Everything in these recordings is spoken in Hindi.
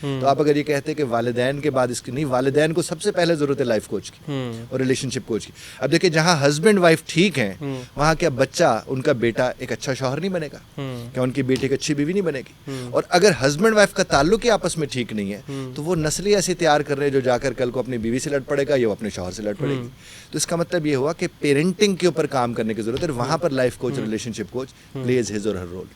तो आप अगर ये कहते हैं कि वालिदैन के बाद इसकी नहीं, वालिदैन को सबसे पहले ज़रूरत है लाइफ कोच की और रिलेशनशिप कोच की। अब देखिए जहाँ हस्बैंड वाइफ ठीक हैं वहाँ क्या बच्चा, उनका बेटा एक अच्छा शौहर नहीं बनेगा, क्या उनकी बेटी एक अच्छी बीवी नहीं बनेगी? और अगर हस्बैंड वाइफ का ताल्लुक ही आपस में ठीक नहीं है तो वो नस्लें ऐसी तैयार कर रहे हैं जो जाकर कल को अपनी बीवी से लड़ पड़ेगा या वो अपने शौहर से लड़ पड़ेगी। तो इसका मतलब ये हुआ कि पेरेंटिंग के ऊपर काम करने की जरूरत है, वहाँ पर life coach relationship coach plays his और हर रोल।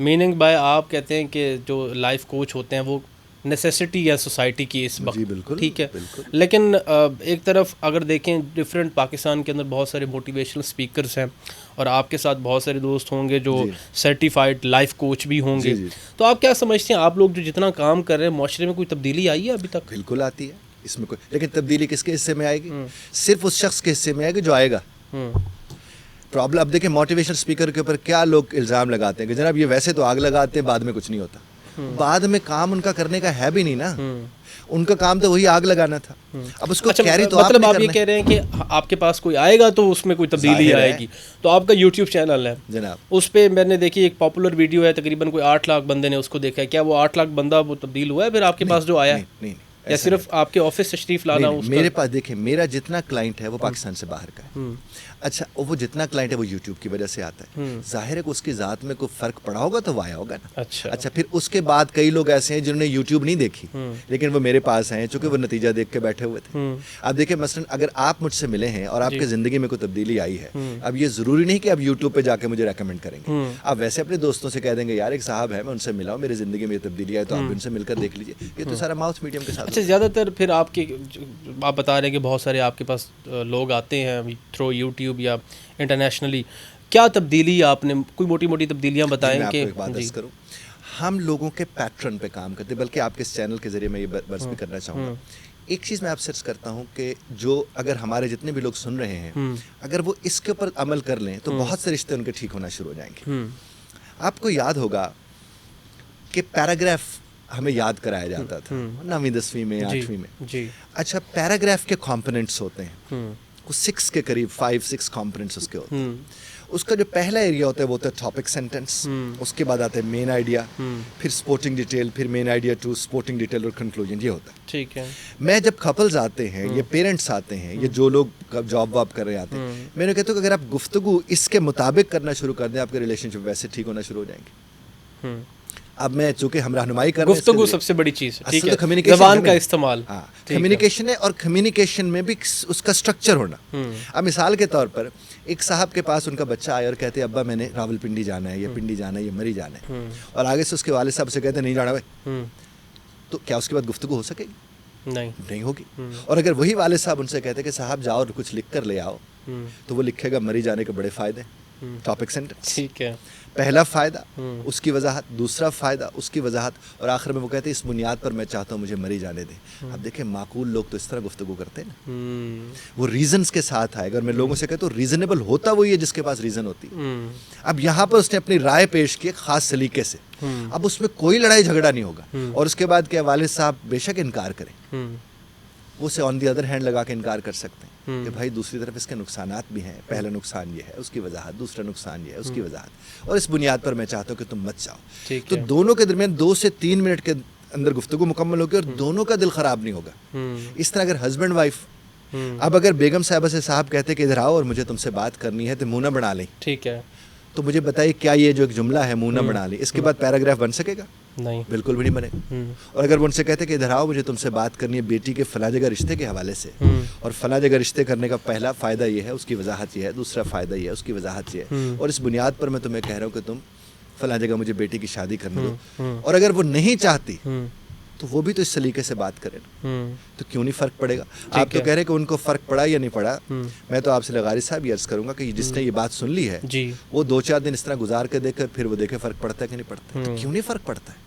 मीनिंग बाय आप कहते हैं कि जो लाइफ कोच होते हैं वो नेसेसिटी है सोसाइटी की इस वक्त, जी बिल्कुल, ठीक है बिल्कुल। लेकिन एक तरफ अगर देखें डिफरेंट पाकिस्तान के अंदर बहुत सारे मोटिवेशनल स्पीकर्स हैं और आपके साथ बहुत सारे दोस्त होंगे जो सर्टिफाइड लाइफ कोच भी होंगे, तो आप क्या समझते हैं, आप लोग जो जितना काम कर रहे हैं माशरे में कोई तब्दीली आई है अभी तक? बिल्कुल आती है इसमें कोई, लेकिन तब्दीली किसके हिस्से में आएगी? सिर्फ उस शख्स के हिस्से में आएगी जो आएगा। प्रॉब्लम अब देखिए मोटिवेशनल स्पीकर के ऊपर क्या लोग इल्ज़ाम लगाते हैं कि जनाब ये वैसे तो आग लगाते हैं, बाद में कुछ नहीं होता। बाद में काम उनका करने का है भी नहीं ना, उनका काम तो वही आग लगाना था। अब उसको अच्छा, कैरी तो मतलब आप ये करना कह रहे हैं कि आपके पास कोई आएगा तो उसमें कोई तब्दीली आएगी। तो आपका यूट्यूब चैनल है जनाब, उस पे मैंने देखी एक पॉपुलर वीडियो है, तकरीबन कोई 8 लाख बंदे ने उसको देखा है। क्या वो 8 लाख बंदा वो तब्दील हुआ है फिर आपके पास जो आया है? नहीं, या सिर्फ आपके ऑफिस तशरीफ लाना? मेरे पास देखिए मेरा जितना क्लाइंट है वो पाकिस्तान से बाहर का है। अच्छा, वो जितना क्लाइंट है वो यूट्यूब की वजह से आता है। जाहिर है कि उसकी ज़ात में कोई फ़र्क पड़ा होगा तो वो आया होगा ना। अच्छा, फिर उसके बाद कई लोग ऐसे हैं जिन्होंने यूट्यूब नहीं देखी लेकिन वो मेरे पास हैं चूँकि वो नतीजा देख के बैठे हुए थे। अब देखिए मसलन अगर आप मुझसे मिले हैं और आपकी ज़िंदगी में कोई तब्दीली आई है, अब ये ज़रूरी नहीं कि आप यूट्यूब पर जाके मुझे रेकमेंड करेंगे। आप वैसे अपने दोस्तों से कह देंगे यार एक साहब है, मैं उनसे मिला हूँ, मेरी ज़िंदगी में ये तब्दीली आई तो आप उनसे मिलकर देख लीजिए। ये तो सारा माउथ मीडियम के साथ। अच्छा, ज़्यादातर फिर आपके आप बता रहे हैं कि बहुत सारे आपके पास लोग आते हैं थ्रू यूट्यूब या इंटरनेशनली, क्या तब्दीली आपने कोई मोटी मोटी तब्दीलियां बताएं कि एक बात अर्ज़ करूं, हम लोगों के पैटर्न पे काम करते, बल्कि आपके इस चैनल के ज़रिए मैं ये बर्स भी करना चाहूँगा। एक चीज़ मैं आपसे अर्ज़ करता हूँ कि जो अगर हमारे जितने भी लोग सुन रहे हैं अगर वो इसके ऊपर अमल कर लें तो बहुत से रिश्ते उनके ठीक होना शुरू हो जाएंगे। आपको याद होगा कि पैराग्राफ हमें याद कराया जाता था 9वीं 10वीं में 8वीं में। अच्छा, पैराग्राफ के कंपोनेंट्स होते हैं कुछ 6 के करीब, 5-6 कंपोनेंट्स उसके होते हैं। उसका जो पहला एरिया होता है वो होता है टॉपिक सेंटेंस, उसके बाद आता है मेन आइडिया, फिर स्पोर्टिंग डिटेल, फिर main idea to supporting detail और कंक्लूजन, ये होता है। ठीक है। मैं जब कपल्स आते हैं, ये पेरेंट्स आते हैं, ये जो लोग जॉब वॉब कर रहे आते हैं, मैंने कहता हूँ कि अगर आप गुफ्तगू इसके मुताबिक करना शुरू कर दें आपके रिलेशनशिप वैसे ठीक होना शुरू हो जाएंगे। अब मैं चूंकि हम रहनुमाई कर रहे हैं, गुफ्तगू सबसे बड़ी चीज़ है, ठीक है, कम्युनिकेशन, ज़बान का इस्तेमाल, कम्युनिकेशन है और कम्युनिकेशन में भी उसका स्ट्रक्चर होना। अब मिसाल के तौर पर एक साहब के पास उनका बच्चा आया और कहते हैं अब्बा मैंने रावलपिंडी जाना है, या पिंडी जाना है, या मरी जाना है, और आगे से उसके वालिद साहब से कहते हैं नहीं जाना भाई, तो क्या उसके बाद गुफ्तगू हो सकेगी? नहीं होगी। और अगर वही वालिद साहब उनसे कहते कि साहब जाओ और कुछ लिख कर ले आओ, तो वो लिखेगा मरी जाने के बड़े फ़ायदे, टॉपिक सेंटेंस, ठीक है, पहला फ़ायदा उसकी वजाहत, दूसरा फ़ायदा उसकी वजाहत, और आखिर में वो कहते हैं इस बुनियाद पर मैं चाहता हूँ मुझे मरी जाने दें। अब देखें माकूल लोग तो इस तरह गुफ्तगू करते हैं ना, वो रीजंस के साथ आए। अगर मैं लोगों से कहता हूँ रीजनेबल होता वही है जिसके पास रीज़न होती है। अब यहाँ पर उसने अपनी राय पेश की ख़ास सलीके से, अब उसमें कोई लड़ाई झगड़ा नहीं होगा, और उसके बाद क्या वालिद साहब बेशक इनकार करें, वो उसे ऑन दी अदर हैंड लगा के इनकार कर सकते हैं कि भाई दूसरी तरफ इसके नुकसानात भी हैं, पहला नुकसान ये है उसकी वजाहत, दूसरा नुकसान ये है उसकी वजाहत, और इस बुनियाद पर मैं चाहता हूँ कि तुम मत जाओ। तो दोनों के दरमियान 2 से 3 मिनट के अंदर गुफ्तगू मुकम्मल होगी और दोनों का दिल ख़राब नहीं होगा। इस तरह अगर हस्बैंड वाइफ, अब अगर बेगम साहबा से साहब कहते कि इधर आओ और मुझे तुमसे बात करनी है तो मुँह ना बना लें, ठीक है, तो मुझे बताइए क्या ये जो एक जुमला है मुँह ना बना लें, इसके बाद पैराग्राफ बन सकेगा? नहीं, बिल्कुल भी नहीं बनेगा। और अगर वो उनसे कहते कि इधर आओ मुझे तुमसे बात करनी है बेटी के फला जगह रिश्ते के हवाले से, और फला जगह रिश्ते करने का पहला फ़ायदा ये है उसकी वजाहत ये है, दूसरा फ़ायदा ये है उसकी वजाहत ये है, और इस बुनियाद पर मैं तुम्हें कह रहा हूँ कि तुम फला जगह मुझे बेटी की शादी करने दो। और अगर वो नहीं चाहती तो वो भी तो इस सलीके से बात करें, तो क्यों नहीं फ़र्क पड़ेगा? आप तो कह रहे हैं कि उनको फ़र्क पड़ा या नहीं पड़ा, मैं तो आपसे लगारी साहब ये अर्ज़ करूँगा कि जिसने ये बात सुन ली है वो 2-4 दिन इस तरह गुजार के देकर फिर वो देखे फ़र्क पड़ता है कि नहीं पड़ता है, तो क्यों नहीं फ़र्क पड़ता है?